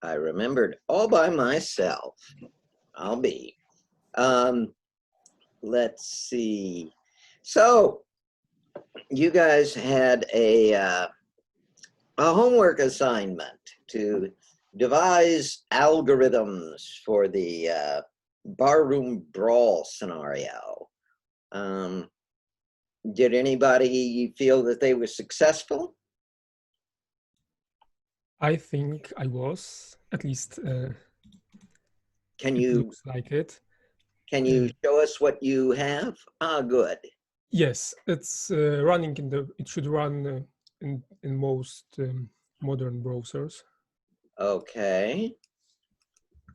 I remembered all by myself. I'll be. Let's see. So you guys had a homework assignment to devise algorithms for the barroom brawl scenario. Did anybody feel that they were successful? I think I was, at least. Can it you looks like it. Can you show us what you have? Good. Yes, it's running in the. It should run in most modern browsers. Okay.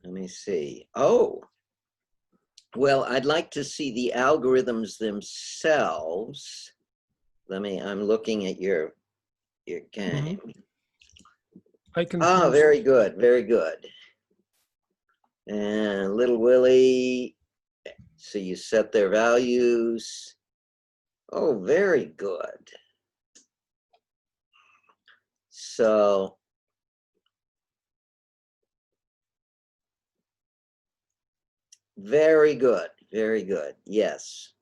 Let me see. Oh, well, I'd like to see the algorithms themselves. I'm looking at your game. I can. Ah, very good, very good. And Little Willie, so you set their values. Oh, very good. So, very good, very good. Yes,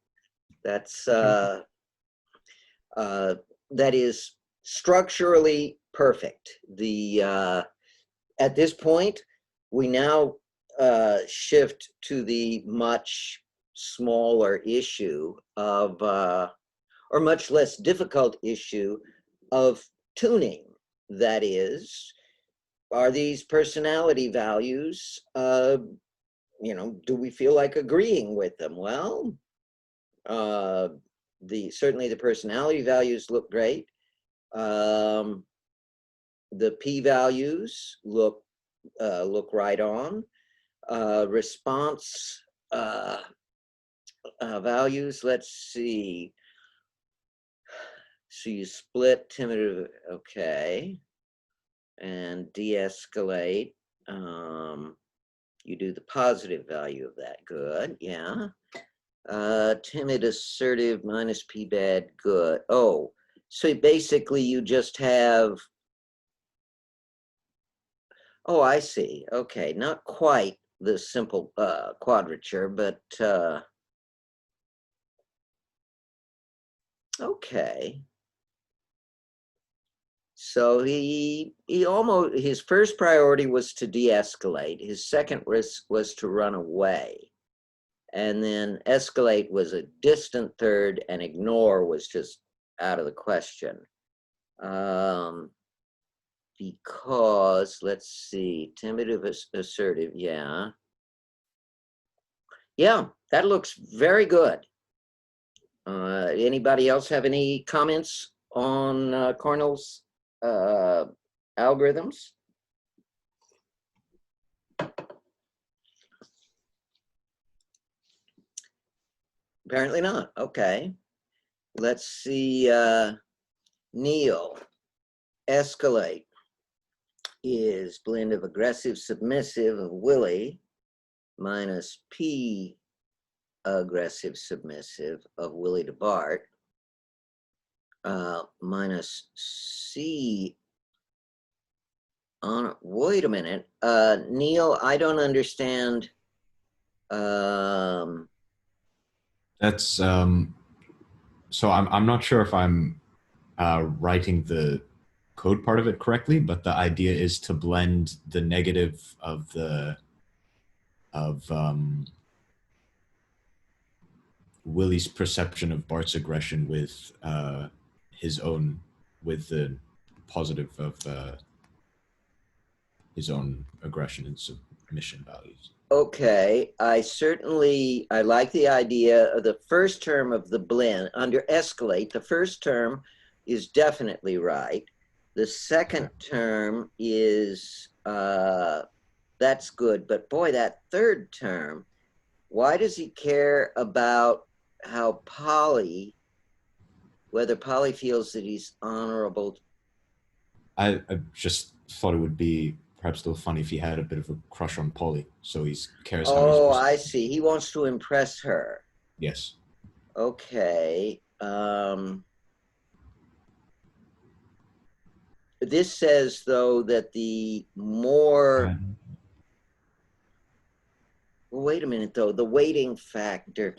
that's that is structurally perfect. At this point, we now shift to the much smaller issue of, or much less difficult issue of tuning. That is, are these personality values, do we feel like agreeing with them? Well, certainly the personality values look great. The p-values look right on. Response values, let's see. So you split timid, okay, and de-escalate. You do the positive value of that, good, yeah. Timid, assertive, minus p bad, good. Oh, so basically you just have, oh, I see, okay, not quite the simple quadrature, but okay. So his first priority was to de-escalate. His second risk was to run away. And then escalate was a distant third, and ignore was just out of the question. Because, let's see, timid, assertive, yeah. Yeah, that looks very good. Anybody else have any comments on Cornell's algorithms? Apparently not. Okay. Let's see. Neil, escalate is blend of aggressive submissive of Willie minus P aggressive submissive of Willie to Bart minus C on, wait a minute, Neil, I don't understand. That's so I'm not sure if I'm writing the code part of it correctly, but the idea is to blend the negative of Willie's perception of Bart's aggression with his own, with the positive of his own aggression and submission values. Okay, I like the idea of the first term of the blend. Under escalate, the first term is definitely right. The second term is, that's good, but boy, that third term, why does he care about how whether Polly feels that he's honorable? I just thought it would be perhaps a little funny if he had a bit of a crush on Polly, so he cares how he's. Oh, I see. He wants to impress her. Yes. Okay. This says, though, that the more wait a minute though, the weighting factor.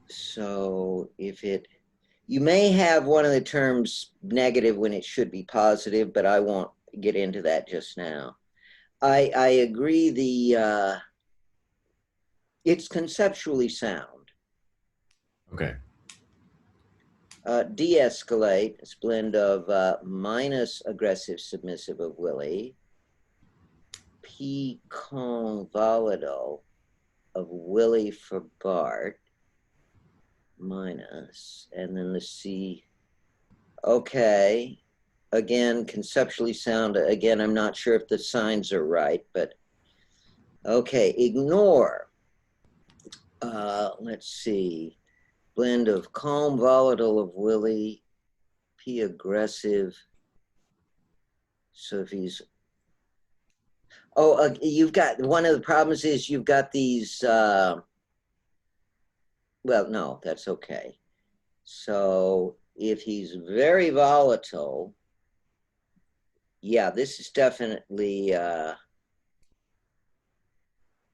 So if you may have one of the terms negative when it should be positive, but I won't get into that just now. I agree it's conceptually sound. Okay. De-escalate, this blend of minus aggressive submissive of Willie, P volatile of Willie for Bart, minus, and then the C. Okay. Again, conceptually sound. Again, I'm not sure if the signs are right, but okay. Ignore. Let's see. Blend of calm volatile of Willie, P aggressive. So if he's, you've got, one of the problems is you've got these, well, no, that's okay. So if he's very volatile, yeah, this is definitely, yeah,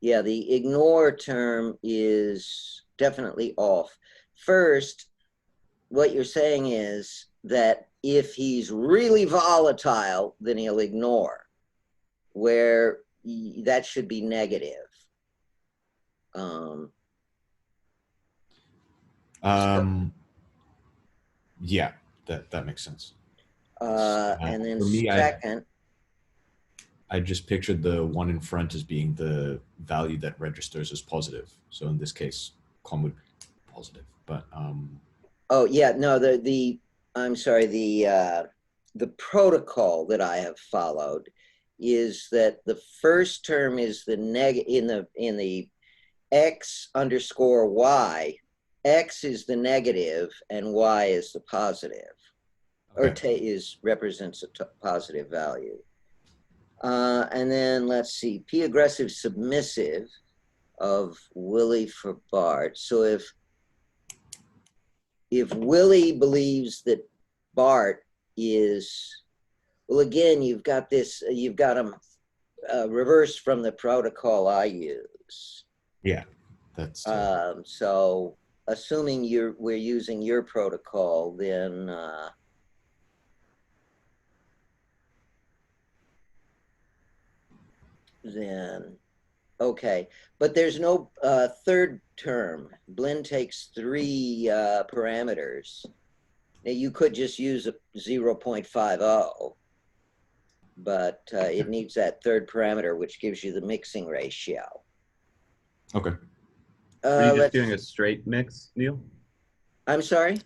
the ignore term is definitely off. First, what you're saying is that if he's really volatile, then he'll ignore, where that should be negative. Yeah, that makes sense. And then for me, second, I just pictured the one in front as being the value that registers as positive. So in this case, calm would be positive. But oh yeah, no, I'm sorry, the protocol that I have followed is that the first term is the in the x underscore y. X is the negative and y is the positive, okay. or represents a positive value. And then let's see, P aggressive submissive of Willie for Bart. So if Willie believes that Bart is, well, again, you've got them reversed from the protocol I use. Yeah, that's so assuming we're using your protocol, then okay, but there's no third term. Blend takes 3 parameters. Now you could just use a 0.50, but it needs that third parameter, which gives you the mixing ratio. okay. Are you just doing a straight mix, Neil? I'm sorry?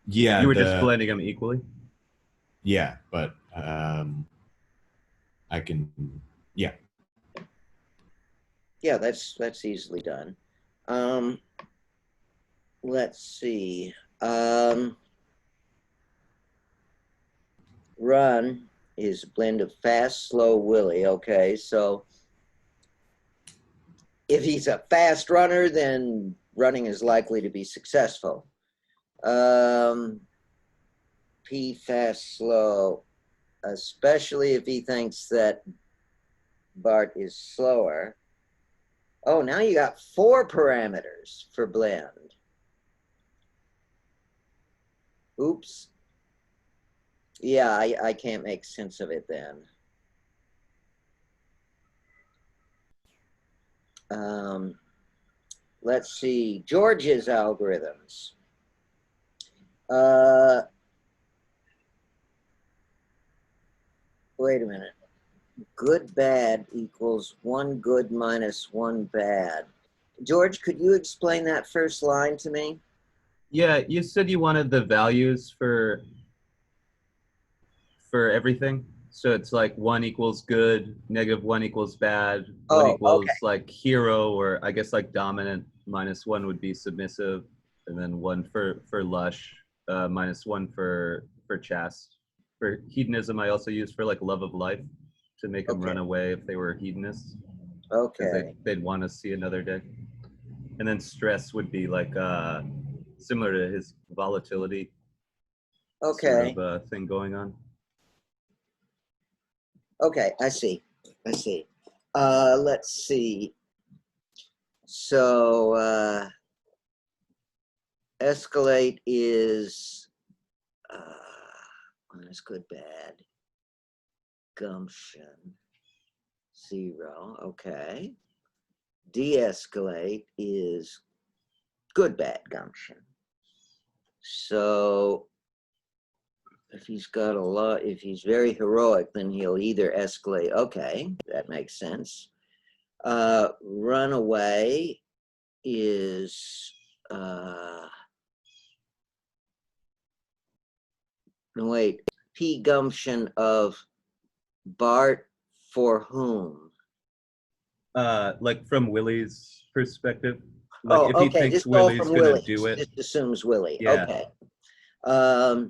Yeah, You were just blending them equally? Yeah, but I can, yeah. Yeah, that's easily done. Let's see. Run is a blend of fast, slow, Willie. Okay, so if he's a fast runner, then running is likely to be successful. P fast, slow, especially if he thinks that Bart is slower. Oh, now you got 4 parameters for blend. Oops. Yeah, I can't make sense of it then. Let's see, George's algorithms. Wait a minute. Good, bad equals 1 good minus 1 bad. George, could you explain that first line to me? Yeah, you said you wanted the values for everything. So it's like 1 equals good, -1 equals bad, 1 equals okay. like hero, or I guess like dominant, -1 would be submissive, and then 1 for lush, -1 for chaste. For hedonism, I also use for like love of life, to make them run away if they were hedonists. Okay. They'd want to see another day. And then stress would be like similar to his volatility Okay. sort of thing going on. Okay, I see. I see. Let's see. So escalate is minus good, bad. Gumption, 0. Okay. De-escalate is good, bad gumption. So if he's got a lot, if he's very heroic, then he'll either escalate. Okay, that makes sense. Runaway is no, wait, P gumption of Bart for whom? Like from Willie's perspective, like Oh, if he okay, thinks this is all Willie's from gonna Willie. do it. This assumes Willie. Yeah. Okay.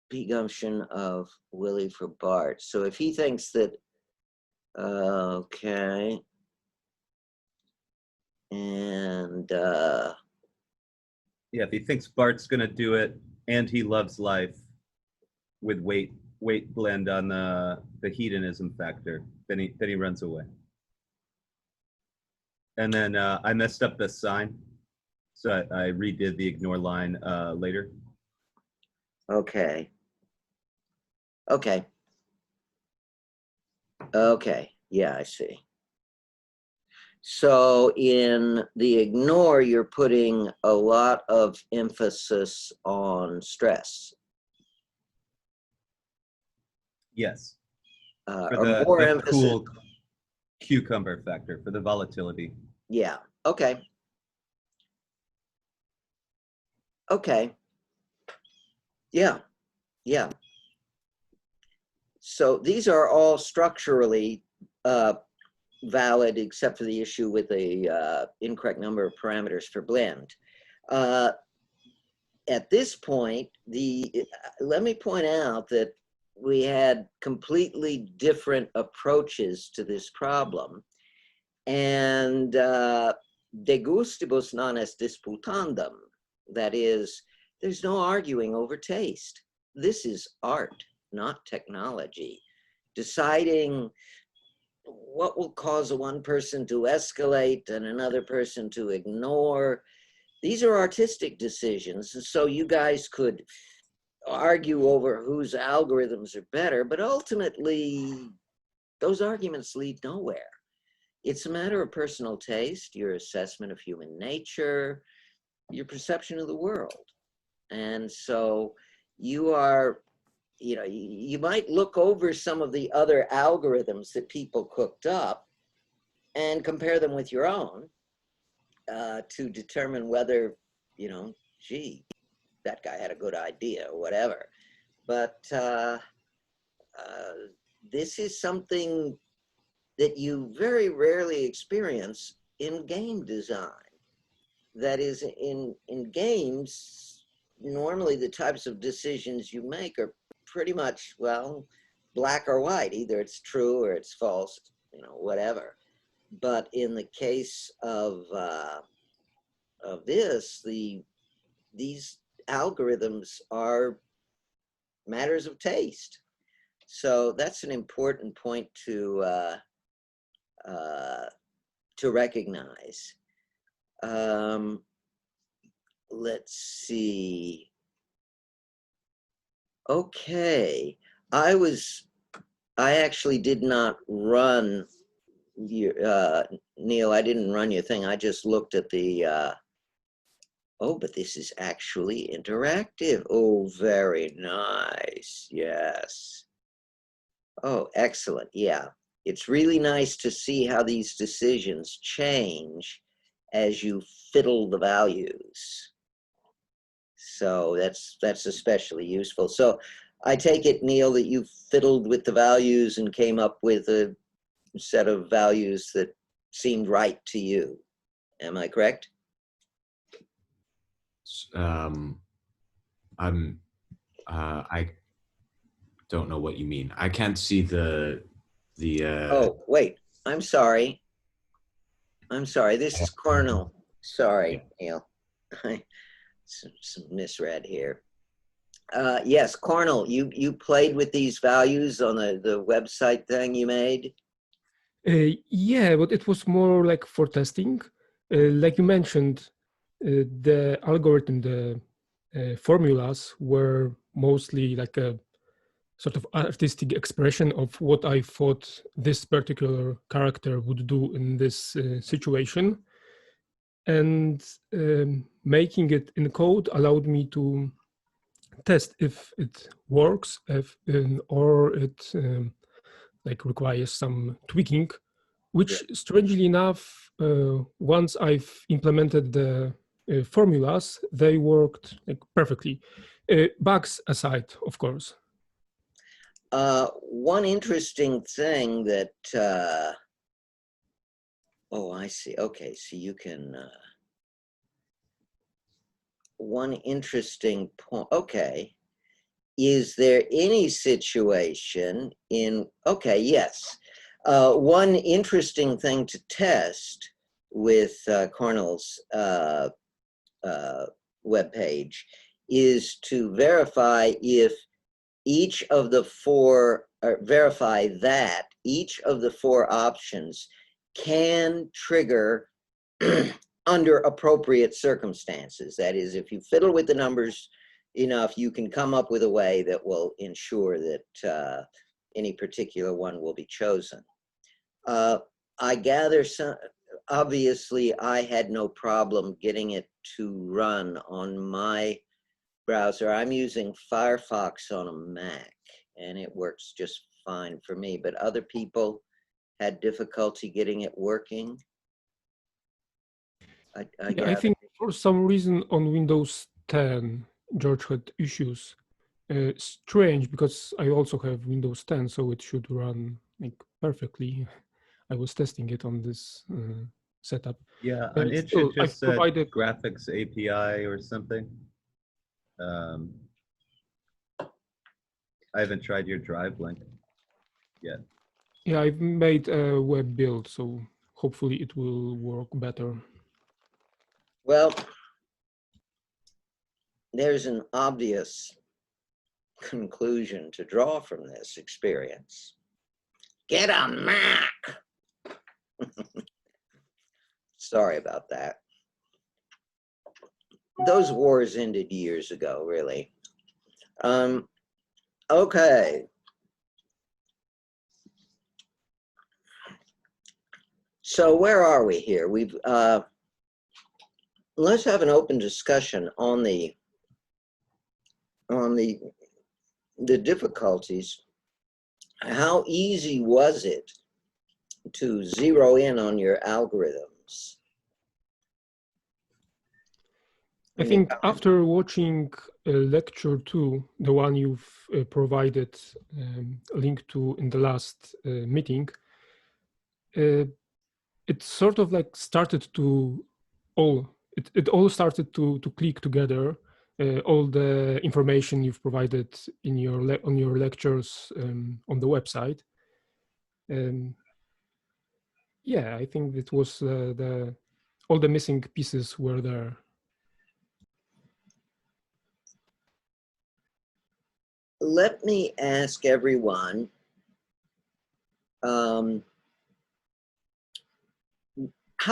P gumption of Willie for Bart. So if he thinks that, okay. And Yeah, if he thinks Bart's gonna do it and he loves life with weight blend on the hedonism factor, then he runs away. And then I messed up the sign, so I redid the ignore line later. okay. Okay. Okay. Yeah, I see. So in the ignore, you're putting a lot of emphasis on stress. Yes, for Or the more emphasis. cool cucumber factor, for the volatility. Yeah. Okay. Okay. Yeah. Yeah. So these are all structurally valid, except for the issue with the incorrect number of parameters for blend. At this point, let me point out that we had completely different approaches to this problem, and de gustibus non est disputandum. That is, there's no arguing over taste. This is art, not technology. Deciding what will cause one person to escalate and another person to ignore. These are artistic decisions. And so you guys could argue over whose algorithms are better, but ultimately those arguments lead nowhere. It's a matter of personal taste, your assessment of human nature, your perception of the world. And so you are, you might look over some of the other algorithms that people cooked up and compare them with your own to determine whether, gee, that guy had a good idea or whatever. But this is something that you very rarely experience in game design. That is, in games, normally the types of decisions you make are pretty much, well, black or white. Either it's true or it's false, whatever. But in the case of this, these algorithms are matters of taste. So that's an important point to recognize. Let's see. Okay, I actually did not run your, Neil, I didn't run your thing. I just looked at the, oh, but this is actually interactive. Oh, very nice, yes. Oh, excellent, yeah. It's really nice to see how these decisions change as you fiddle the values. So that's especially useful. So I take it, Neil, that you fiddled with the values and came up with a set of values that seemed right to you. Am I correct? I don't know what you mean. I can't see the Oh, wait, I'm sorry. This is Cornell. Sorry, Neil. I some misread here. Yes, Cornel, you played with these values on the website thing you made? Yeah, but it was more like for testing. Like you mentioned, the algorithm, the formulas were mostly like a sort of artistic expression of what I thought this particular character would do in this situation. And making it in code allowed me to test if it works, or it like requires some tweaking, which strangely enough, once I've implemented the formulas, they worked like perfectly. Bugs aside, of course. One interesting thing that, oh, I see. Okay, so you can, one interesting point, okay. Is there any situation in, okay, yes. One interesting thing to test with Cornel's webpage is to verify if each of the four, or verify that each of the four options can trigger under appropriate circumstances. That is, if you fiddle with the numbers enough, you can come up with a way that will ensure that any particular one will be chosen. I gather some, obviously I had no problem getting it to run on my browser. I'm using Firefox on a Mac and it works just fine for me, but other people had difficulty getting it working. I think for some reason on Windows 10, George had issues. Strange, because I also have Windows 10, so it should run like perfectly. I was testing it on this setup. Yeah, and it should I've just set provided graphics API or something. I haven't tried your drive link yet. Yeah, I've made a web build, so hopefully it will work better. Well, there's an obvious conclusion to draw from this experience. Get a Mac! Sorry about that. Those wars ended years ago, really. Okay. So where are we here? We've let's have an open discussion on the difficulties. How easy was it to zero in on your algorithms? I think after watching lecture 2, the one you've provided a link to in the last meeting, it sort of like started to it all started to click together. All the information you've provided in your on your lectures on the website. Yeah, I think it was all the missing pieces were there. Let me ask everyone, how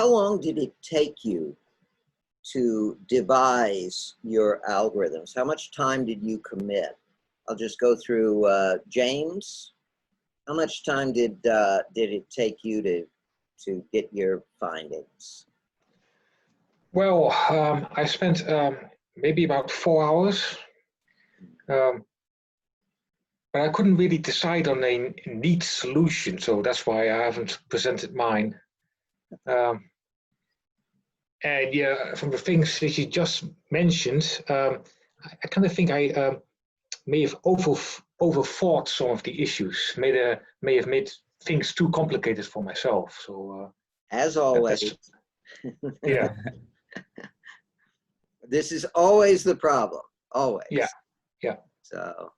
long did it take you to devise your algorithms? How much time did you commit? I'll just go through James. How much time did it take you to get your findings? Well, I spent maybe about 4 hours, but I couldn't really decide on a neat solution, so that's why I haven't presented mine. And yeah, from the things that you just mentioned, I kind of think I may have overthought some of the issues, may have made things too complicated for myself. So as always, yeah. This is always the problem, always. Yeah, yeah. So,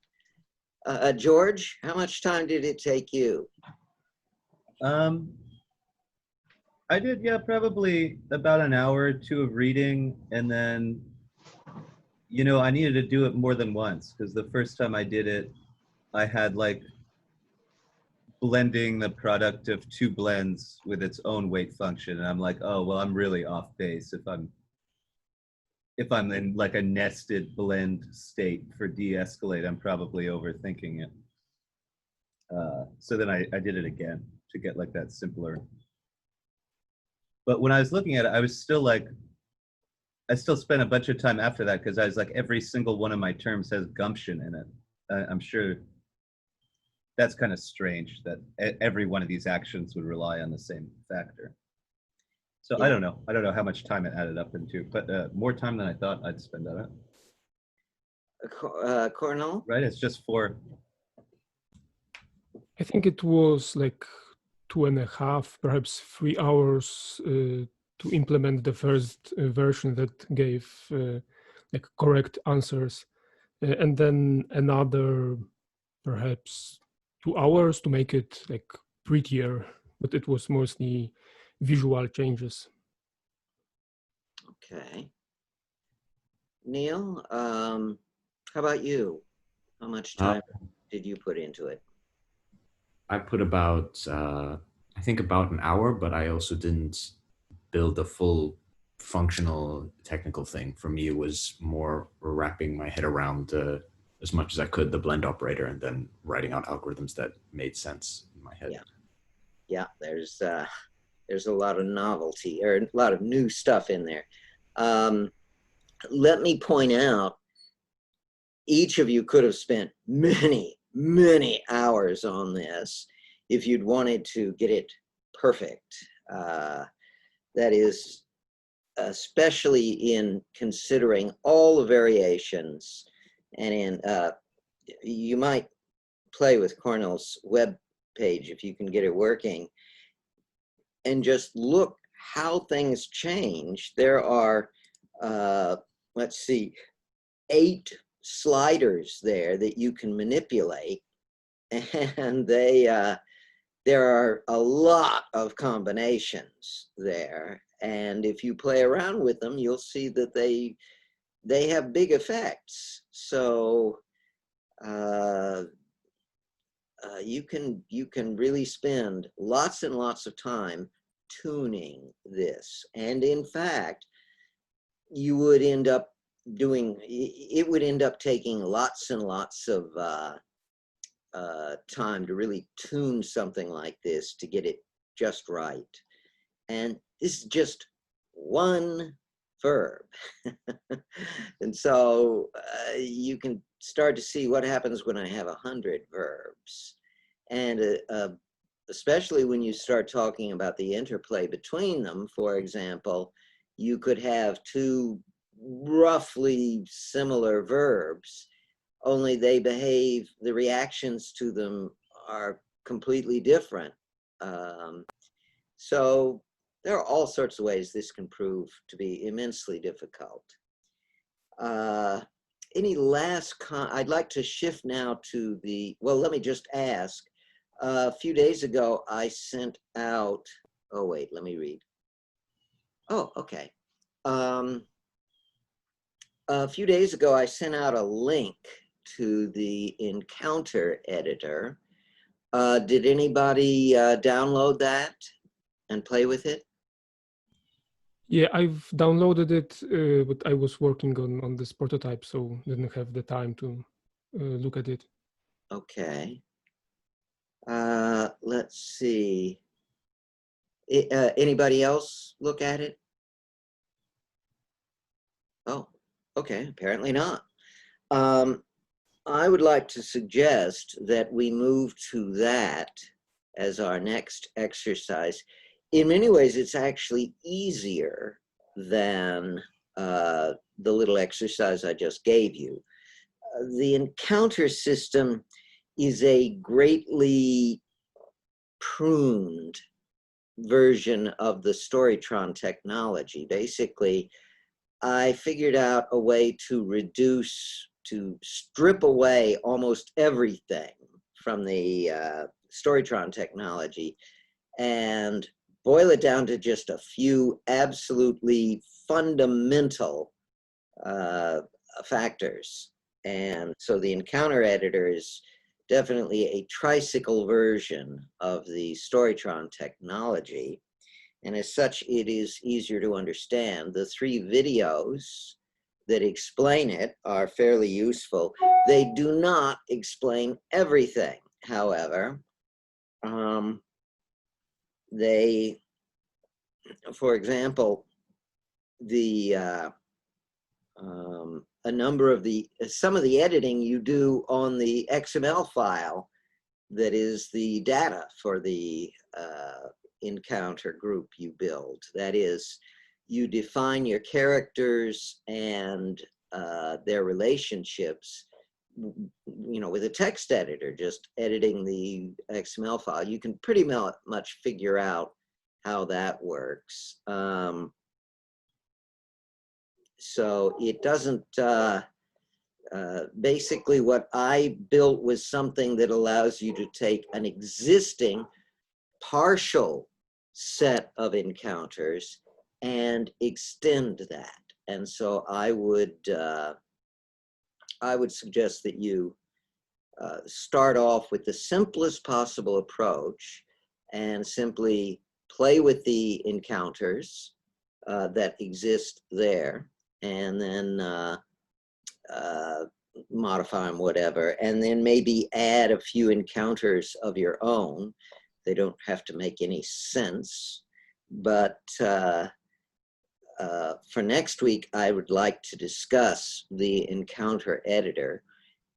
George, how much time did it take you? I did, yeah, probably about an hour or two of reading, and then You know, I needed to do it more than once because the first time I did it, I had like blending the product of two blends with its own weight function. And I'm like, oh, well, I'm really off base if I'm in like a nested blend state for de-escalate, I'm probably overthinking it. So then I did it again to get like that simpler. But when I was looking at it, I was still like, I still spent a bunch of time after that because I was like, every single one of my terms has gumption in it. I'm sure that's kind of strange that every one of these actions would rely on the same factor. So Yeah. I don't know. I don't know how much time it added up into, but more time than I thought I'd spend on it. Cornell? Right? It's just 4. I think it was like 2.5, perhaps 3 hours to implement the first version that gave like correct answers, and then another perhaps 2 hours to make it like prettier, but it was mostly visual changes. Okay. Neil, how about you? How much time did you put into it? I put about, I think about an hour, but I also didn't build a full functional technical thing. For me, it was more wrapping my head around as much as I could the blend operator and then writing out algorithms that made sense in my head. Yeah, there's a lot of novelty or a lot of new stuff in there. Let me point out, each of you could have spent many, many hours on this if you'd wanted to get it perfect. That is, especially in considering all the variations, and in you might play with Cornell's web page if you can get it working, and just look how things change. There are, let's see, 8 sliders there that you can manipulate, and there are a lot of combinations there. And if you play around with them, you'll see that they have big effects. So you can really spend lots and lots of time tuning this. And in fact, you would end up it would end up taking lots and lots of time to really tune something like this to get it just right. And this is just one verb. And so you can start to see what happens when I have 100 verbs. And especially when you start talking about the interplay between them, for example, you could have 2 roughly similar verbs, only they behave, the reactions to them are completely different. So there are all sorts of ways this can prove to be immensely difficult. Any last I'd like to shift now to the, well, let me just ask, a few days ago, I sent out, oh wait, let me read. Oh, okay. A few days ago, I sent out a link to the encounter editor. Did anybody download that and play with it? Yeah, I've downloaded it, but I was working on this prototype, so didn't have the time to look at it. Okay. Let's see. Anybody else look at it? Oh, okay, apparently not. I would like to suggest that we move to that as our next exercise. In many ways, it's actually easier than the little exercise I just gave you. The encounter system is a greatly pruned version of the Storytron technology. Basically, I figured out a way to strip away almost everything from the Storytron technology and boil it down to just a few absolutely fundamental factors. And so the encounter editor is definitely a tricycle version of the Storytron technology. And as such, it is easier to understand. The 3 videos that explain it are fairly useful. They do not explain everything, however. They, for example, some of the editing you do on the XML file that is the data for the encounter group you build. That is, you define your characters and their relationships, you know, with a text editor, just editing the XML file. You can pretty much figure out how that works. So it doesn't, basically what I built was something that allows you to take an existing partial set of encounters and extend that. And so I would suggest that you start off with the simplest possible approach and simply play with the encounters that exist there, and then modify them, whatever, and then maybe add a few encounters of your own. They don't have to make any sense, but for next week, I would like to discuss the encounter editor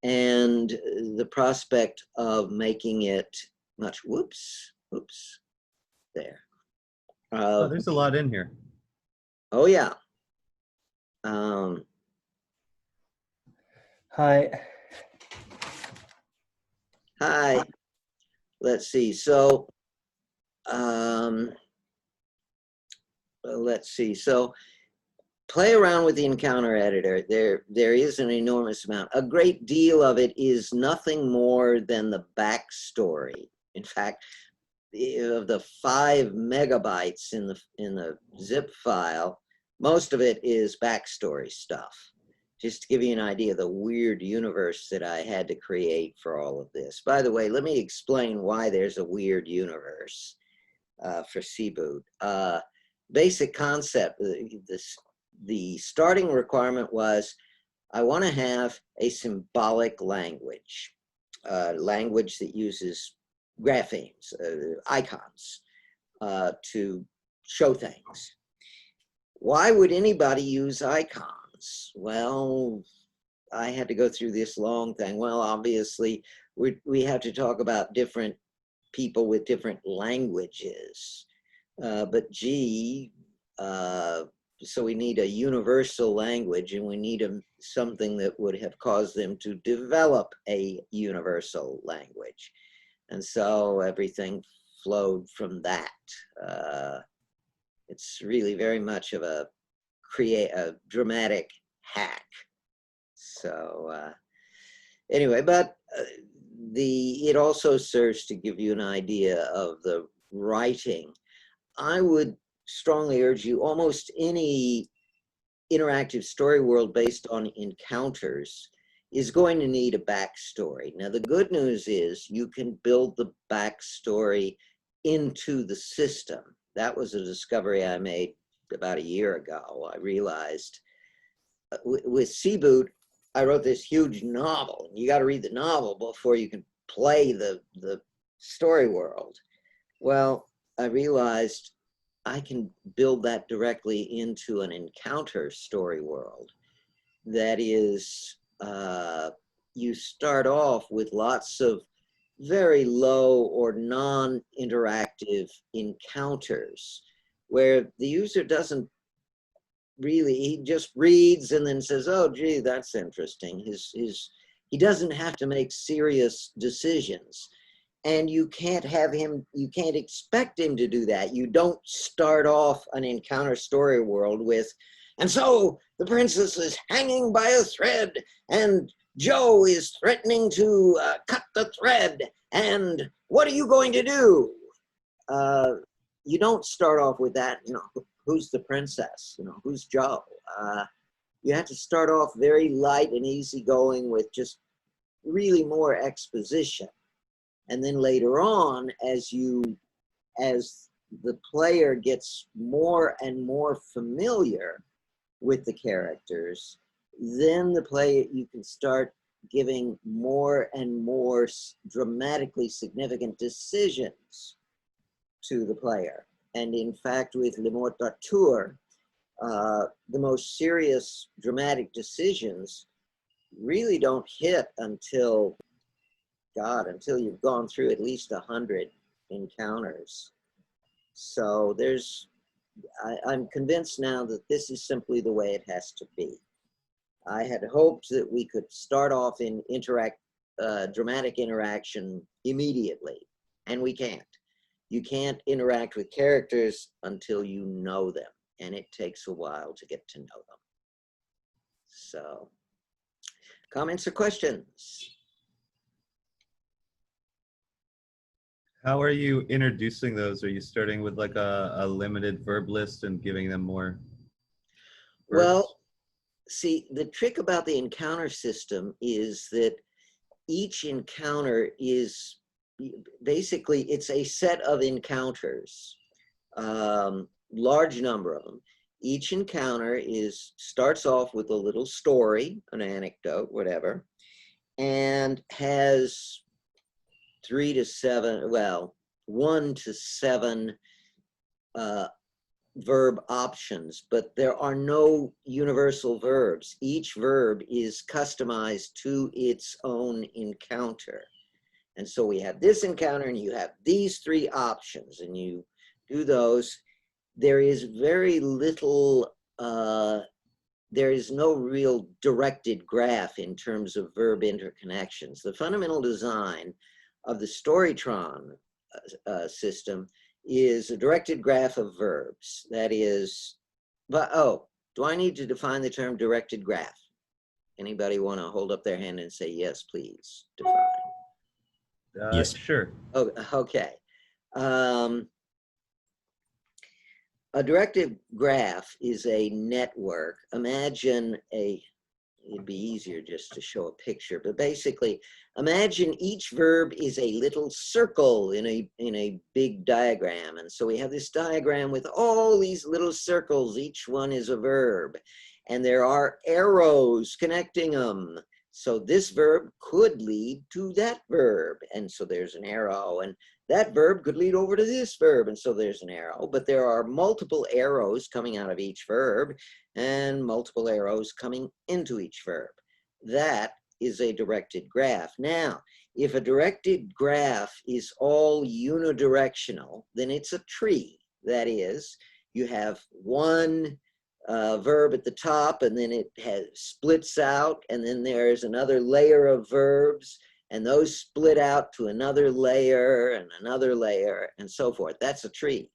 and the prospect of making it much, whoops, there. Oh, there's a lot in here. Oh yeah. Hi. Hi. Let's see. So, let's see. So, play around with the encounter editor. There is an enormous amount. A great deal of it is nothing more than the backstory. In fact, of the 5 megabytes in the zip file, most of it is backstory stuff. Just to give you an idea of the weird universe that I had to create for all of this. By the way, let me explain why there's a weird universe for C-Boot. Basic concept, the starting requirement was, I want to have a symbolic language, language that uses graphemes, icons, to show things. Why would anybody use icons? Well, I had to go through this long thing. Well, obviously, we have to talk about different people with different languages. But gee, so we need a universal language, and we need something that would have caused them to develop a universal language. And so everything flowed from that. It's really very much of a dramatic hack. So anyway, but it also serves to give you an idea of the writing. I would strongly urge you, almost any interactive story world based on encounters is going to need a backstory. Now, the good news is you can build the backstory into the system. That was a discovery I made about a year ago. I realized with C-Boot, I wrote this huge novel. You got to read the novel before you can play the story world. Well, I realized I can build that directly into an encounter story world. That is, you start off with lots of very low or non-interactive encounters where the user doesn't really, he just reads and then says, oh, gee, that's interesting. He doesn't have to make serious decisions. And you can't expect him to do that. You don't start off an encounter story world with, and so the princess is hanging by a thread and Joe is threatening to cut the thread. And what are you going to do? You don't start off with that, you know, who's the princess? You know, who's Joe? you had to start off very light and easygoing with just really more exposition. And then later on, as the player gets more and more familiar with the characters, then you can start giving more and more dramatically significant decisions to the player. And in fact, with Le Mort d'Arthur, the most serious dramatic decisions really don't hit until you've gone through at least 100 encounters. So I'm convinced now that this is simply the way it has to be. I had hoped that we could start off in dramatic interaction immediately, and we can't. You can't interact with characters until you know them, and it takes a while to get to know them. So, comments or questions? How are you introducing those? Are you starting with like a limited verb list and giving them more verbs? Well, see, the trick about the encounter system is that each encounter is basically, it's a set of encounters, large number of them. Each encounter starts off with a little story, an anecdote, whatever, and has 1 to 7 verb options, but there are no universal verbs. Each verb is customized to its own encounter. And so we have this encounter and you have these 3 options and you do those. There is very little, there is no real directed graph in terms of verb interconnections. The fundamental design of the Storytron system is a directed graph of verbs. That is, do I need to define the term directed graph? Anybody want to hold up their hand and say, yes, please, define? Yes. Sure. Oh, okay. A directed graph is a network. Imagine it'd be easier just to show a picture, but basically, imagine each verb is a little circle in a big diagram. And so we have this diagram with all these little circles, each one is a verb. And there are arrows connecting them. So this verb could lead to that verb. And so there's an arrow. And that verb could lead over to this verb. And so there's an arrow. But there are multiple arrows coming out of each verb and multiple arrows coming into each verb. That is a directed graph. Now, if a directed graph is all unidirectional, then it's a tree. That is, you have one verb at the top, and then it splits out, and then there's another layer of verbs, and those split out to another layer, and so forth. That's a tree.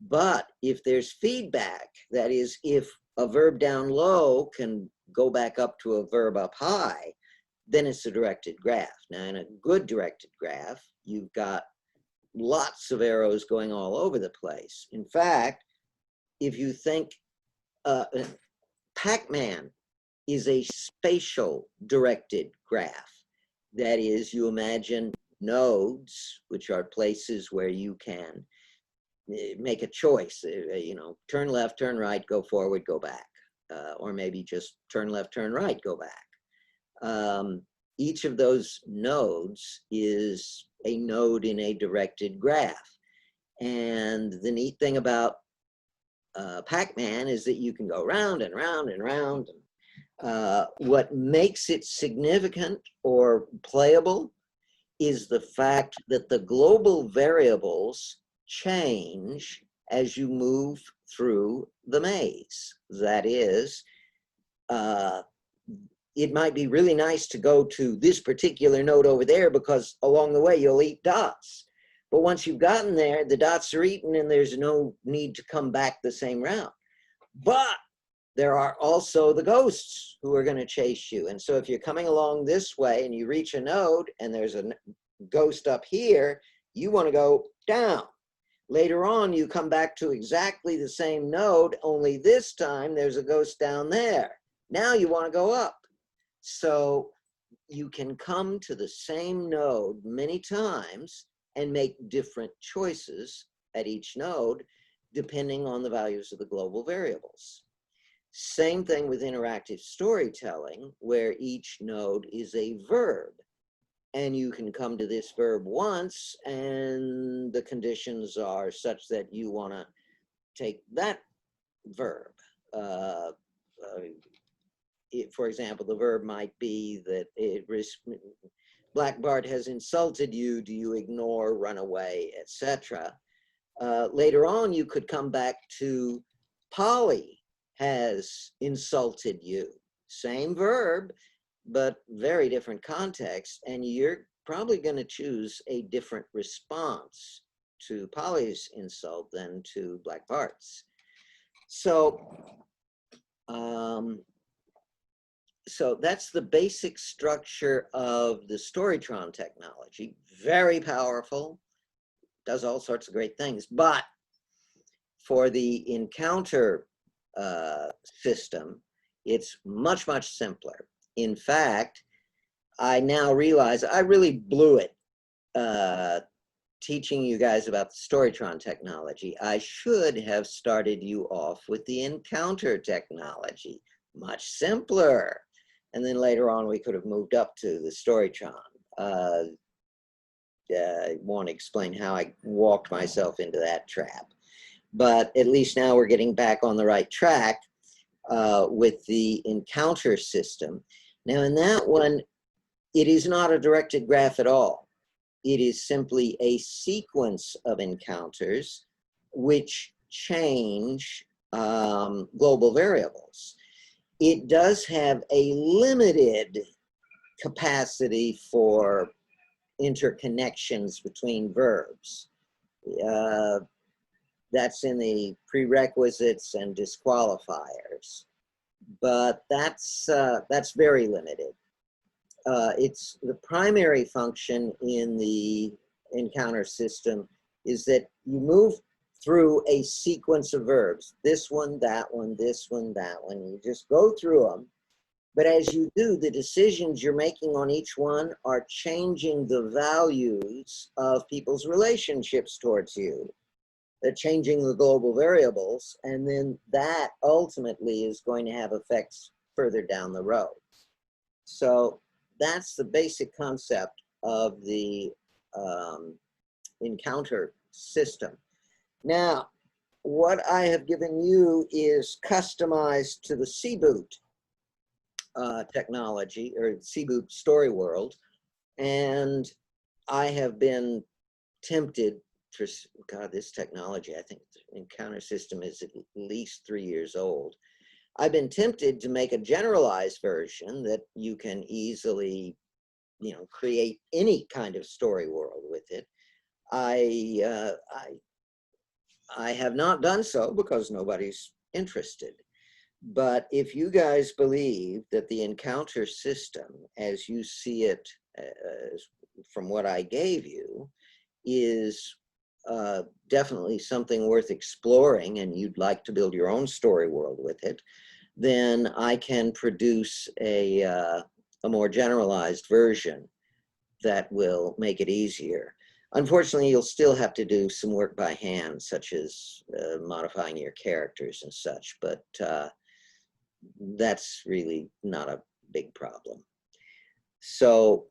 But if there's feedback, that is, if a verb down low can go back up to a verb up high, then it's a directed graph. Now, in a good directed graph, you've got lots of arrows going all over the place. In fact, if you think Pac-Man is a spatial directed graph. That is, you imagine nodes, which are places where you can make a choice, turn left, turn right, go forward, go back, or maybe just turn left, turn right, go back. Each of those nodes is a node in a directed graph. And the neat thing about Pac-Man is that you can go round and round and round. What makes it significant or playable is the fact that the global variables change as you move through the maze. That is, it might be really nice to go to this particular node over there because along the way you'll eat dots. But once you've gotten there, the dots are eaten and there's no need to come back the same route. But there are also the ghosts who are going to chase you. And so if you're coming along this way and you reach a node and there's a ghost up here, you want to go down. Later on, you come back to exactly the same node, only this time there's a ghost down there. Now you want to go up. So you can come to the same node many times and make different choices at each node, depending on the values of the global variables. Same thing with interactive storytelling, where each node is a verb. And you can come to this verb once, and the conditions are such that you want to take that verb. For example, the verb might be that Black Bart has insulted you, do you ignore, run away, etc. Later on, you could come back to Polly has insulted you. Same verb, but very different context, and you're probably going to choose a different response to Polly's insult than to Black Bart's. So, so that's the basic structure of the Storytron technology. Very powerful, does all sorts of great things, but for the encounter system, it's much, much simpler. In fact, I now realize I really blew it teaching you guys about the Storytron technology. I should have started you off with the encounter technology, much simpler. And then later on, we could have moved up to the Storytron. I won't explain how I walked myself into that trap. But at least now we're getting back on the right track with the encounter system. Now in that one, it is not a directed graph at all. It is simply a sequence of encounters which change global variables. It does have a limited capacity for interconnections between verbs. That's in the prerequisites and disqualifiers, but that's very limited. It's the primary function in the encounter system is that you move through a sequence of verbs. This one, that one, this one, that one. You just go through them. But as you do, the decisions you're making on each one are changing the values of people's relationships towards you. They're changing the global variables, and then that ultimately is going to have effects further down the road. So that's the basic concept of the encounter system. Now, what I have given you is customized to the CBOOT technology, or CBOOT story world, and I have been tempted for, God, this technology, I think the encounter system is at least 3 years old. I've been tempted to make a generalized version that you can easily, create any kind of story world with it. I have not done so because nobody's interested. But if you guys believe that the encounter system, as you see it from what I gave you, is definitely something worth exploring, and you'd like to build your own story world with it, then I can produce a more generalized version that will make it easier. Unfortunately, you'll still have to do some work by hand, such as modifying your characters and such, but that's really not a big problem. So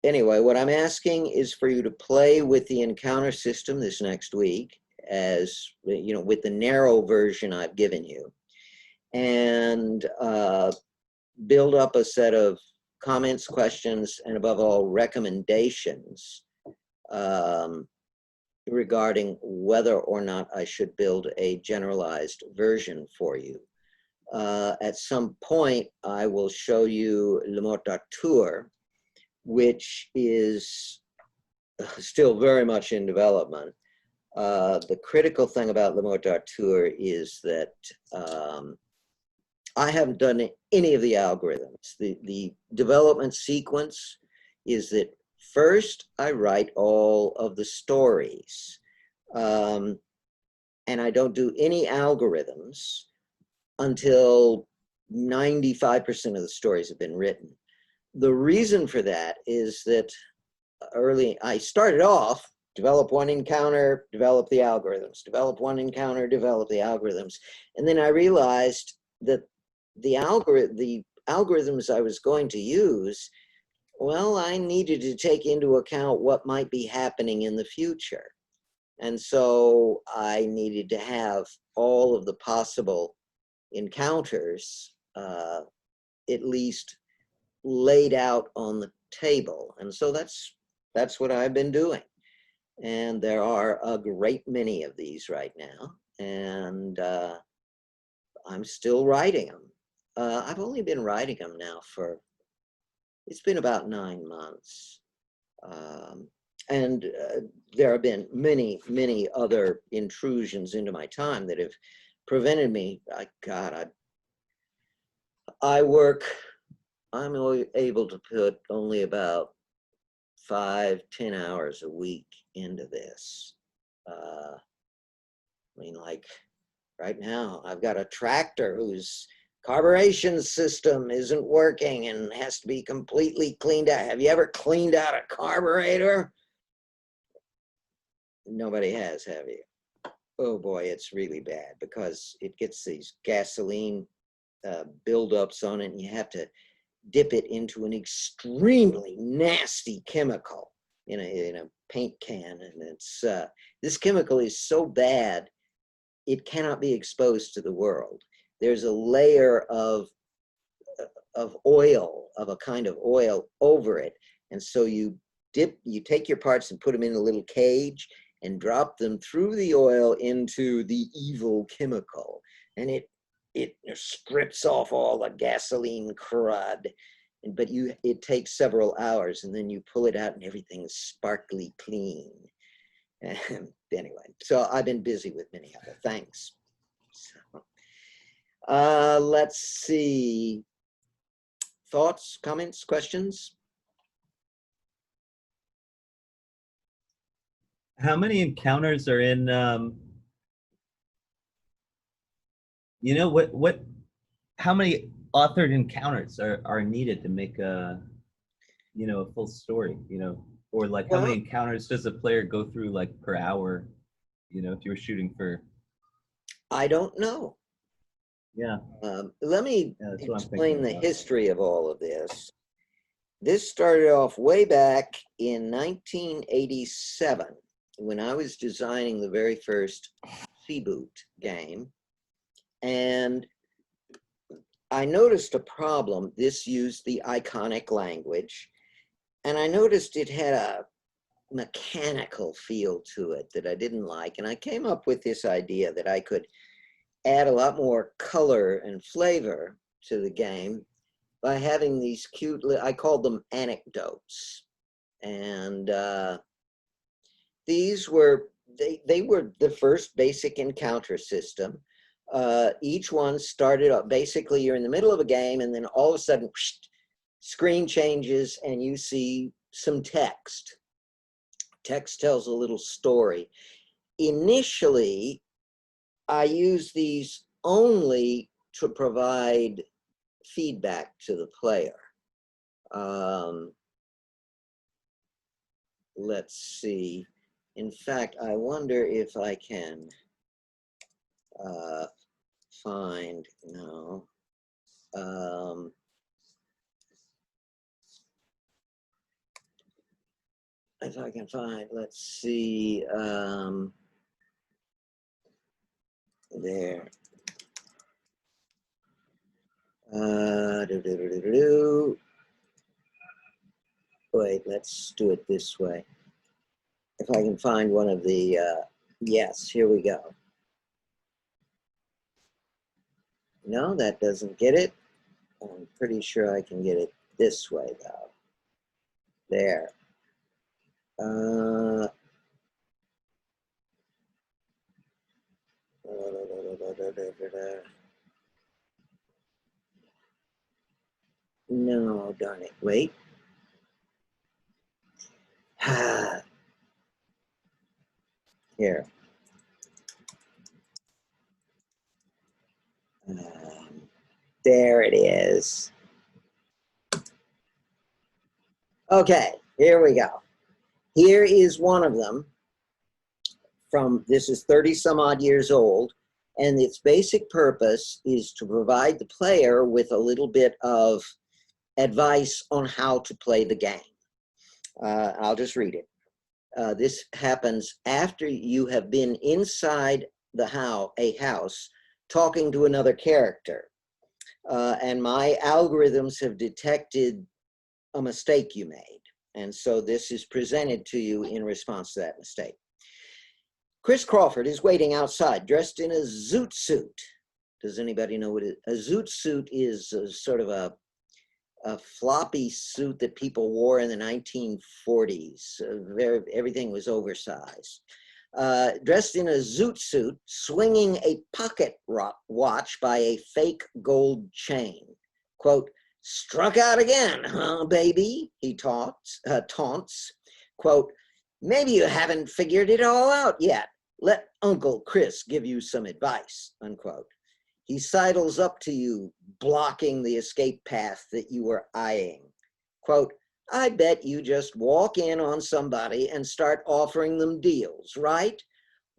anyway, what I'm asking is for you to play with the encounter system this next week, as with the narrow version I've given you, and build up a set of comments, questions, and above all, recommendations regarding whether or not I should build a generalized version for you. At some point, I will show you Le Mot d'Arthur, which is still very much in development. The critical thing about Le Mot d'Arthur is that I haven't done any of the algorithms. The development sequence is that first I write all of the stories, and I don't do any algorithms until 95% of the stories have been written. The reason for that is that I started off, develop one encounter, develop the algorithms, develop one encounter, develop the algorithms. And then I realized that the algorithms I was going to use, well, I needed to take into account what might be happening in the future. And so I needed to have all of the possible encounters at least laid out on the table. And so that's what I've been doing. And there are a great many of these right now. And I'm still writing them. I've only been writing them now it's been about 9 months. And there have been many, many other intrusions into my time that have prevented me. I'm only able to put only about 5-10 hours a week into this. I mean, like right now, I've got a tractor whose carburation system isn't working and has to be completely cleaned out. Have you ever cleaned out a carburetor? Nobody has, have you? Oh boy, it's really bad because it gets these gasoline buildups on it, and you have to dip it into an extremely nasty chemical in a paint can, and it's this chemical is so bad it cannot be exposed to the world. There's a layer of oil, of a kind of oil over it, and so you take your parts and put them in a little cage and drop them through the oil into the evil chemical, and it strips off all the gasoline crud. But it takes several hours, and then you pull it out and everything's sparkly clean. And anyway, so I've been busy with many other things. So, let's see. Thoughts, comments, questions? How many encounters are in, you know, how many authored encounters are needed to make a full story, or like how many encounters does a player go through like per hour, if you were shooting for? I don't know. Yeah. Let me explain the history of all of this. This started off way back in 1987 when I was designing the very first Seaboot game. And I noticed a problem. This used the iconic language. And I noticed it had a mechanical feel to it that I didn't like. And I came up with this idea that I could add a lot more color and flavor to the game by having these cute, I called them anecdotes. And these were, they were the first basic encounter system. Each one started up, basically you're in the middle of a game and then all of a sudden, whoosh, screen changes and you see some text. Text tells a little story. Initially, I used these only to provide feedback to the player. Let's see. In fact, I wonder if I can find, no. If I can find, let's see, there. Wait, let's do it this way. If I can find one of the, yes, here we go. No, that doesn't get it. I'm pretty sure I can get it this way though. There. No, darn it. Wait. Here. There it is. Okay, here we go. Here is one of them this is 30 some odd years old, and its basic purpose is to provide the player with a little bit of advice on how to play the game. I'll just read it. This happens after you have been inside a house talking to another character. And my algorithms have detected a mistake you made. And so this is presented to you in response to that mistake. Chris Crawford is waiting outside, dressed in a zoot suit. Does anybody know what a zoot suit is? Sort of a floppy suit that people wore in the 1940s. Everything was oversized. Dressed in a zoot suit, swinging a pocket watch by a fake gold chain. Quote, "Struck out again, huh, baby?" he taunts. Quote, "Maybe you haven't figured it all out yet. Let Uncle Chris give you some advice," unquote. He sidles up to you, blocking the escape path that you were eyeing. Quote, "I bet you just walk in on somebody and start offering them deals, right?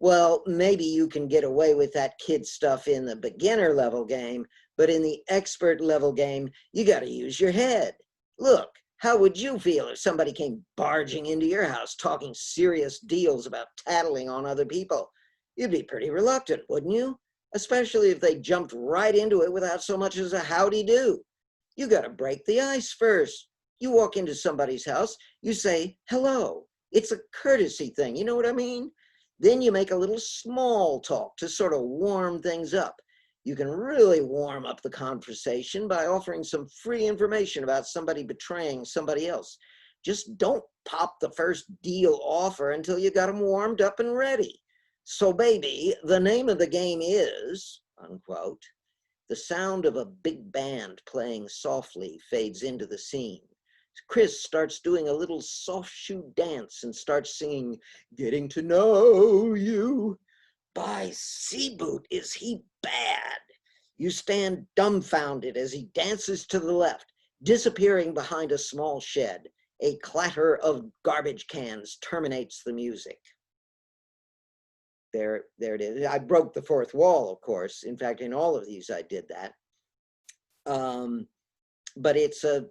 Well, maybe you can get away with that kid stuff in the beginner level game, but in the expert level game, you got to use your head. Look, how would you feel if somebody came barging into your house talking serious deals about tattling on other people? You'd be pretty reluctant, wouldn't you? Especially if they jumped right into it without so much as a howdy do. You got to break the ice first. You walk into somebody's house, you say, hello. It's a courtesy thing, you know what I mean? Then you make a little small talk to sort of warm things up. You can really warm up the conversation by offering some free information about somebody betraying somebody else. Just don't pop the first deal offer until you got them warmed up and ready. So baby, the name of the game is, unquote. The sound of a big band playing softly fades into the scene. Chris starts doing a little soft shoe dance and starts singing, "Getting to Know You." By Seaboot, is he bad? You stand dumbfounded as he dances to the left, disappearing behind a small shed. A clatter of garbage cans terminates the music. There it is. I broke the fourth wall, of course. In fact, in all of these, I did that. But it's a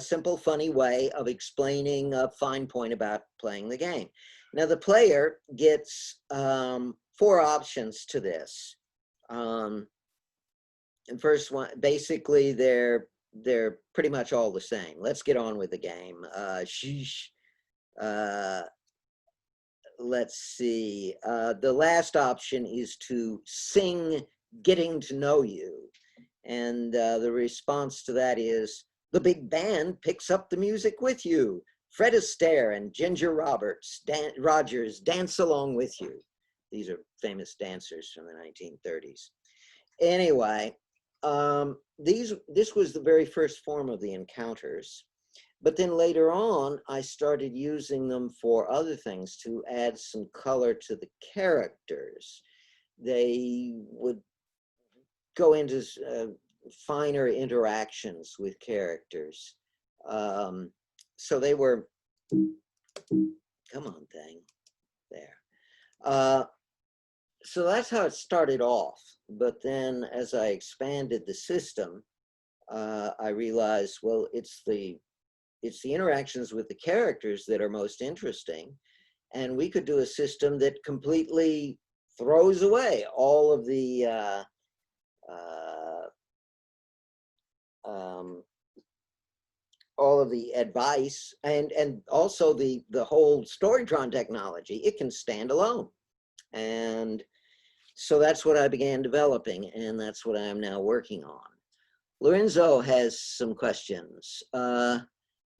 simple, funny way of explaining a fine point about playing the game. Now, the player gets 4 options to this. And first one, basically, they're pretty much all the same. Let's get on with the game. Let's see. The last option is to sing "Getting to Know You." And the response to that is, the big band picks up the music with you. Fred Astaire and Ginger Rogers dance along with you. These are famous dancers from the 1930s. Anyway, this was the very first form of the encounters. But then later on, I started using them for other things to add some color to the characters. They would go into finer interactions with characters. So they were, come on thing, there. So that's how it started off. But then as I expanded the system, I realized, well, it's the interactions with the characters that are most interesting. And we could do a system that completely throws away all of the advice and also the whole Storytron technology. It can stand alone. And so that's what I began developing, and that's what I am now working on. Lorenzo has some questions.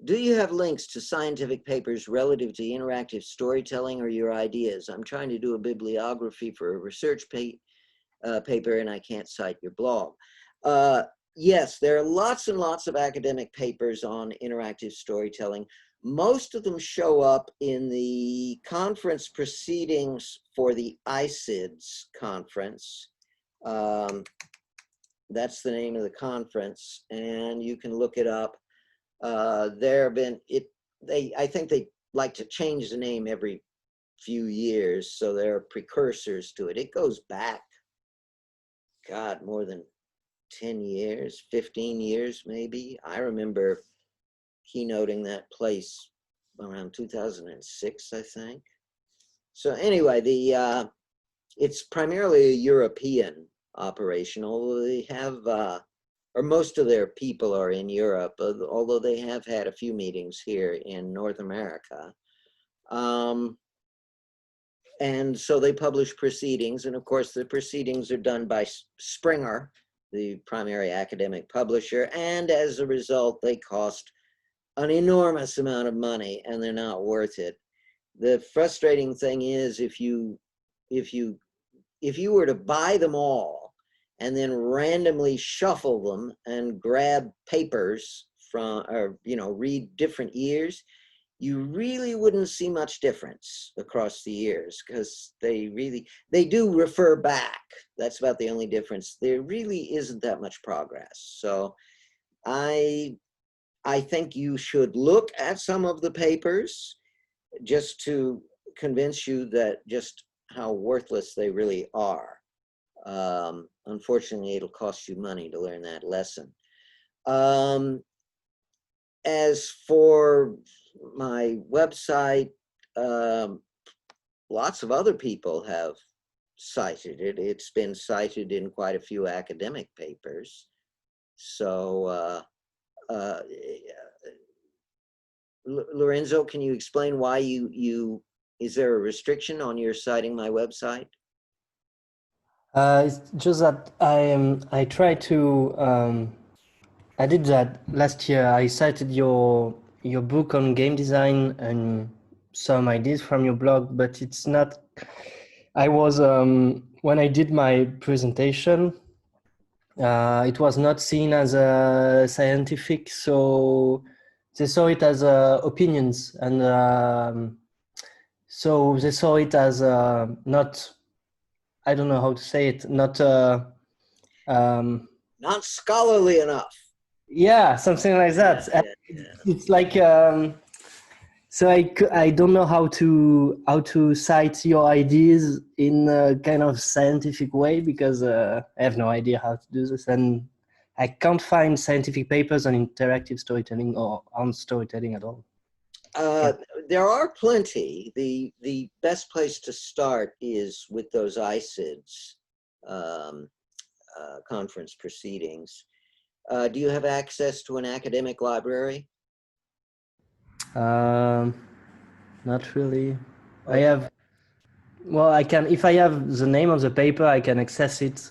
Do you have links to scientific papers relative to interactive storytelling or your ideas? I'm trying to do a bibliography for a research paper and I can't cite your blog. Yes, there are lots and lots of academic papers on interactive storytelling. Most of them show up in the conference proceedings for the ICIDS conference. That's the name of the conference, and you can look it up. I think they like to change the name every few years, so there are precursors to it. It goes back, God, more than 10 years, 15 years maybe. I remember keynoting that place around 2006, I think. So anyway, it's primarily a European operation, although they have, or most of their people are in Europe, although they have had a few meetings here in North America. And so they publish proceedings, and of course the proceedings are done by Springer, the primary academic publisher, and as a result they cost an enormous amount of money and they're not worth it. The frustrating thing is if you were to buy them all and then randomly shuffle them and grab papers from, or read different years, you really wouldn't see much difference across the years, because they do refer back. That's about the only difference. There really isn't that much progress. So I think you should look at some of the papers just to convince you that just how worthless they really are. Unfortunately, it'll cost you money to learn that lesson. As for my website, lots of other people have cited it. It's been cited in quite a few academic papers. So, Lorenzo, can you explain why is there a restriction on your citing my website? It's just that I tried to, I did that last year. I cited your book on game design and some ideas from your blog, but it's not, I was, when I did my presentation, it was not seen as a scientific, so they saw it as opinions, and so they saw it as not, I don't know how to say it, not Not scholarly enough. yeah, something like that. Yeah. It's like so I don't know how to cite your ideas in a kind of scientific way, because I have no idea how to do this, and I can't find scientific papers on interactive storytelling or on storytelling at all. There are plenty. The best place to start is with those ICIDS conference proceedings. Do you have access to an academic library? Not really. Okay. I have, well, I can, if I have the name of the paper, I can access it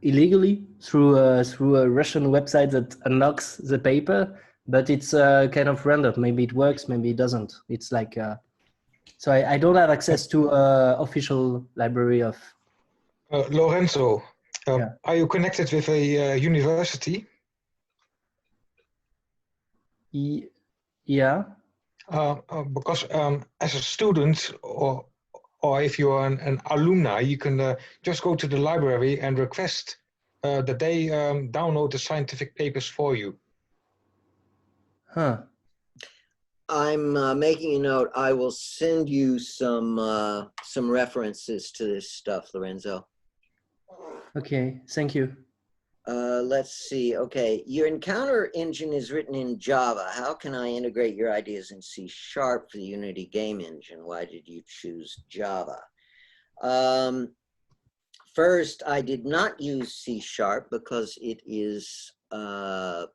illegally through a Russian website that unlocks the paper, but it's kind of random. Maybe it works, maybe it doesn't. It's like, so I don't have access to official library of. Lorenzo, Yeah. are you connected with a university? Yeah. Because as a student, or if you are an alumni, you can just go to the library and request that they download the scientific papers for you. Huh. I'm making a note. I will send you some references to this stuff, Lorenzo. Okay, thank you. Let's see. Okay, your encounter engine is written in Java. How can I integrate your ideas in C# for the Unity game engine? Why did you choose Java? First, I did not use C# because it is a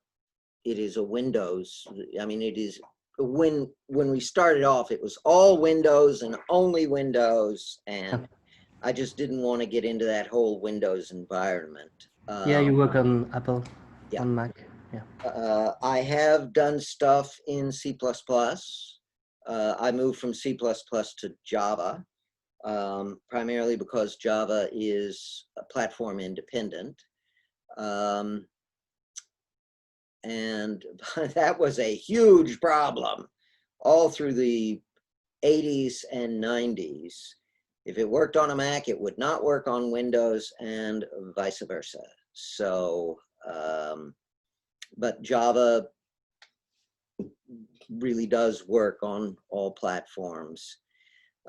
Windows. I mean, it is when we started off, it was all Windows and only Windows, and I just didn't want to get into that whole Windows environment. Yeah, you work on Apple, yeah. on Mac. Yeah. I have done stuff in C++. I moved from C++ to Java, primarily because Java is platform independent. And that was a huge problem all through the 80s and 90s. If it worked on a Mac, it would not work on Windows and vice versa. So, but Java really does work on all platforms.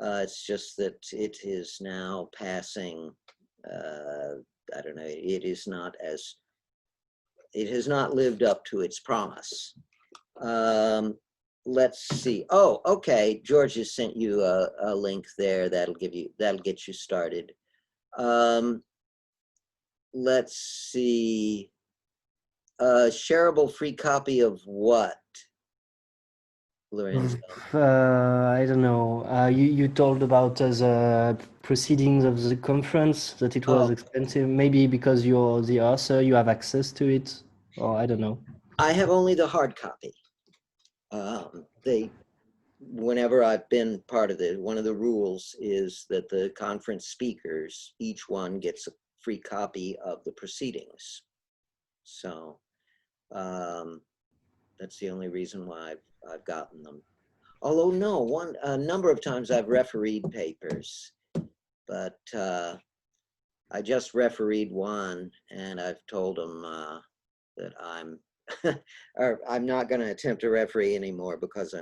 It's just that it is now passing, I don't know, it has not lived up to its promise. Let's see. Oh, okay. George has sent you a link there. That'll get you started. Let's see. Shareable free copy of what, Lorenzo? I don't know. You told about the proceedings of the conference, that it was expensive. Maybe because you're the author, you have access to it, or I don't know. I have only the hard copy. Whenever I've been part of it, one of the rules is that the conference speakers, each one gets a free copy of the proceedings. So that's the only reason why I've gotten them. Although no, a number of times I've refereed papers, but I just refereed one, and I've told them that I'm not going to attempt to referee anymore because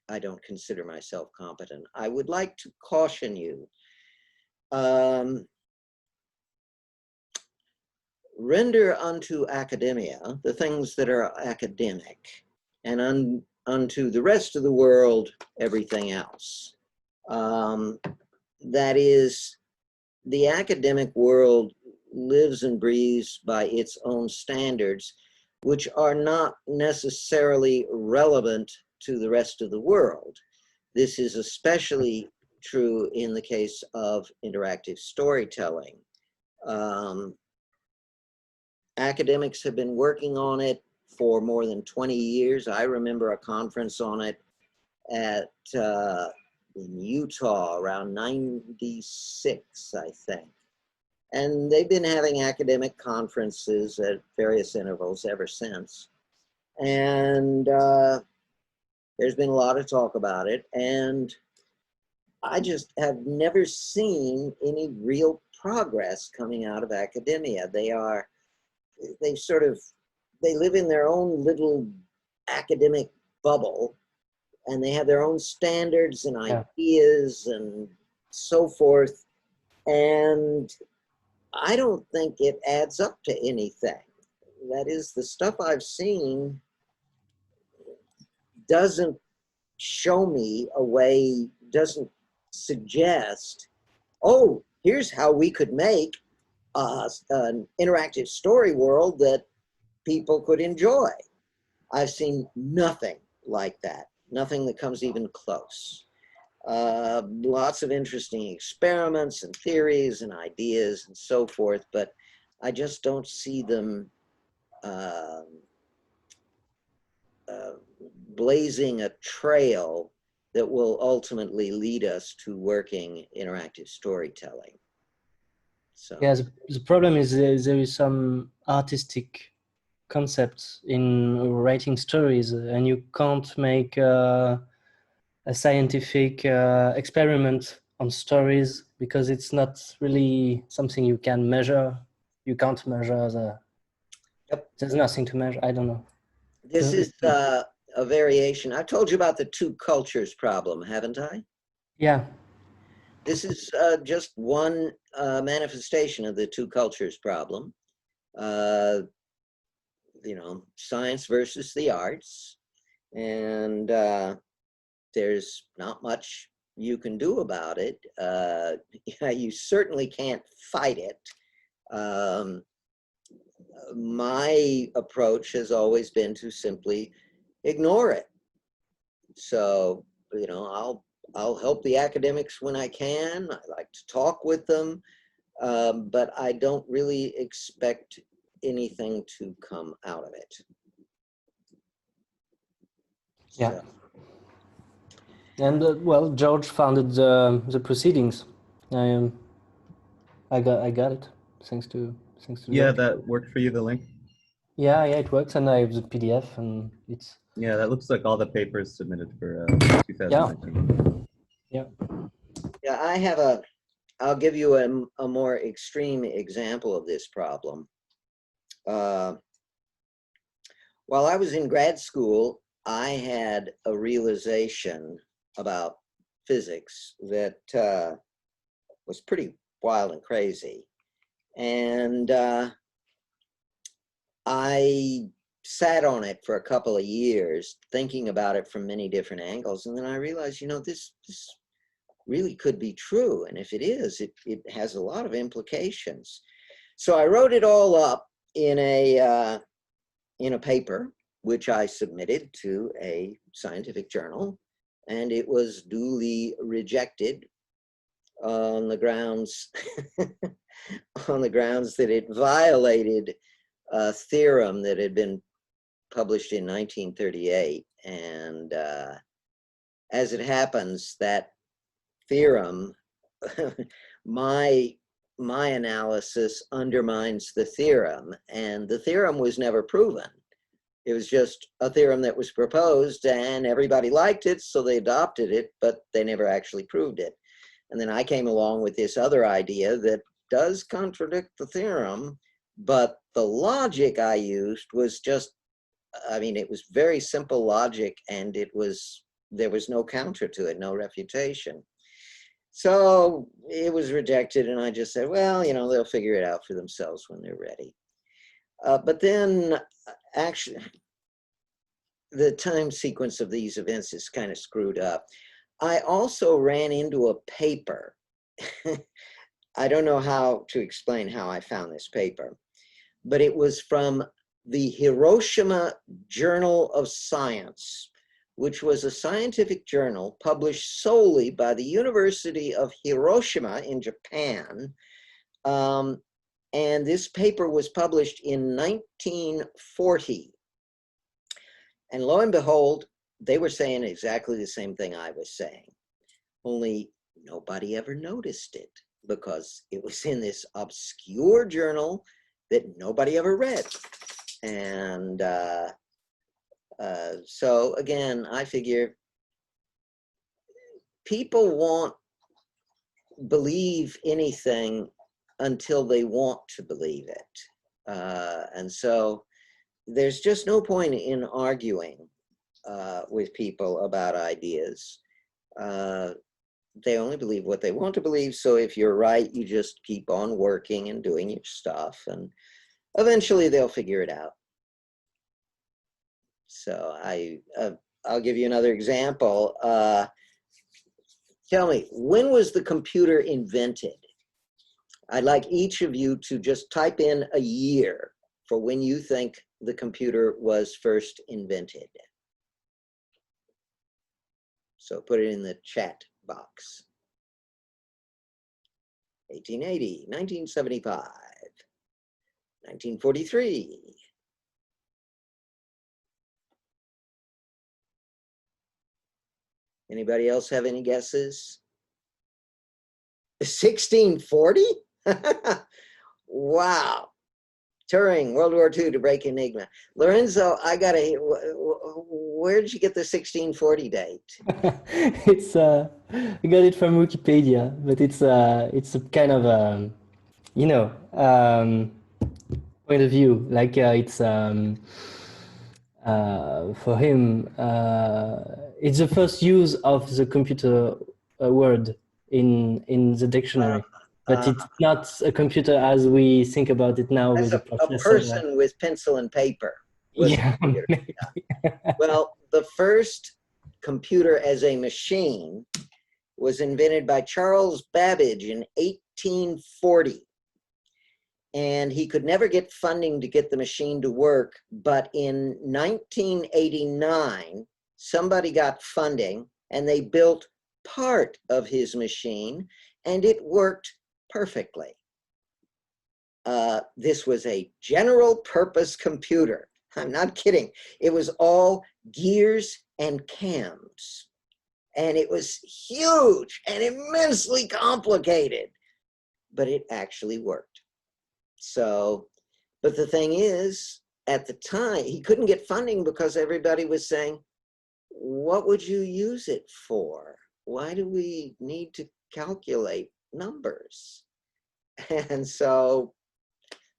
I don't consider myself competent. I would like to caution you. Render unto academia the things that are academic, and unto the rest of the world everything else. That is, the academic world lives and breathes by its own standards, which are not necessarily relevant to the rest of the world. This is especially true in the case of interactive storytelling. Academics have been working on it for more than 20 years. I remember a conference on it in Utah around 96, I think. And they've been having academic conferences at various intervals ever since. And there's been a lot of talk about it. And I just have never seen any real progress coming out of academia. They live in their own little academic bubble, and they have their own standards and ideas and so forth. And I don't think it adds up to anything. That is, the stuff I've seen doesn't show me a way, doesn't suggest, oh, here's how we could make an interactive story world that people could enjoy. I've seen nothing like that, nothing that comes even close. Lots of interesting experiments and theories and ideas and so forth, but I just don't see them blazing a trail that will ultimately lead us to working interactive storytelling. So yeah, the problem is there is some artistic concepts in writing stories, and you can't make a scientific experiment on stories because it's not really something you can measure. You can't measure there's nothing to measure. I don't know. this is a variation. I told you about the two cultures problem, haven't I? Yeah. This is just one manifestation of the two cultures problem. Science versus the arts. And there's not much you can do about it. You certainly can't fight it. My approach has always been to simply ignore it. So, I'll help the academics when I can. I like to talk with them, but I don't really expect anything to come out of it. Yeah. So. And well, George founded the proceedings. I got it thanks to Yeah, George. that worked for you, the link? Yeah, it works, and I have the PDF, and it's. Yeah, that looks like all the papers submitted for 2019. Yeah. Yeah, I have a I'll give you a more extreme example of this problem. While I was in grad school, I had a realization about physics that was pretty wild and crazy. And I sat on it for a couple of years, thinking about it from many different angles. And then I realized, this really could be true. And if it is, it has a lot of implications. So I wrote it all up in a paper, which I submitted to a scientific journal, and it was duly rejected on the grounds that it violated a theorem that had been published in 1938. And as it happens, that theorem, my analysis undermines the theorem, and the theorem was never proven. It was just a theorem that was proposed and everybody liked it, so they adopted it, but they never actually proved it. And then I came along with this other idea that does contradict the theorem, but the logic I used was just, it was very simple logic, and there was no counter to it, no refutation. So it was rejected, and I just said, well, they'll figure it out for themselves when they're ready. But then, actually, the time sequence of these events is kind of screwed up. I also ran into a paper. I don't know how to explain how I found this paper, but it was from the Hiroshima Journal of Science, which was a scientific journal published solely by the University of Hiroshima in Japan. And this paper was published in 1940. And lo and behold, they were saying exactly the same thing I was saying, only nobody ever noticed it because it was in this obscure journal that nobody ever read. And so again, I figure people won't believe anything until they want to believe it. And so there's just no point in arguing with people about ideas. They only believe what they want to believe. So if you're right, you just keep on working and doing your stuff, and eventually they'll figure it out. So I'll give you another example. Tell me, when was the computer invented? I'd like each of you to just type in a year for when you think the computer was first invented. So put it in the chat box. 1880, 1975, 1943. Anybody else have any guesses? 1640? Wow. Turing, World War II to break Enigma. Lorenzo, where did you get the 1640 date? It's I got it from Wikipedia, but it's a kind of point of view. Like it's for him, it's the first use of the computer word in the dictionary. But it's not a computer as we think about it now with a processor. A person with pencil and paper. Yeah. Well, the first computer as a machine was invented by Charles Babbage in 1840. And he could never get funding to get the machine to work. But in 1989, somebody got funding and they built part of his machine, and it worked perfectly. This was a general purpose computer. I'm not kidding. It was all gears and cams. And it was huge and immensely complicated, but it actually worked. So, but the thing is, at the time, he couldn't get funding because everybody was saying, what would you use it for? Why do we need to calculate numbers. And so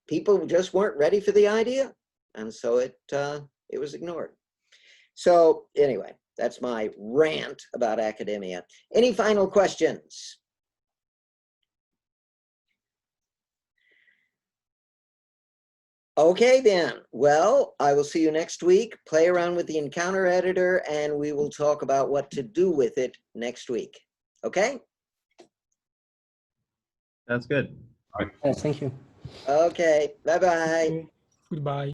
people just weren't ready for the idea. And so it was ignored. So anyway, that's my rant about academia. Any final questions? Okay, then. Well, I will see you next week. Play around with the encounter editor, and we will talk about what to do with it next week. Okay? That's good. Yes, thank you. Okay. Bye-bye. Goodbye.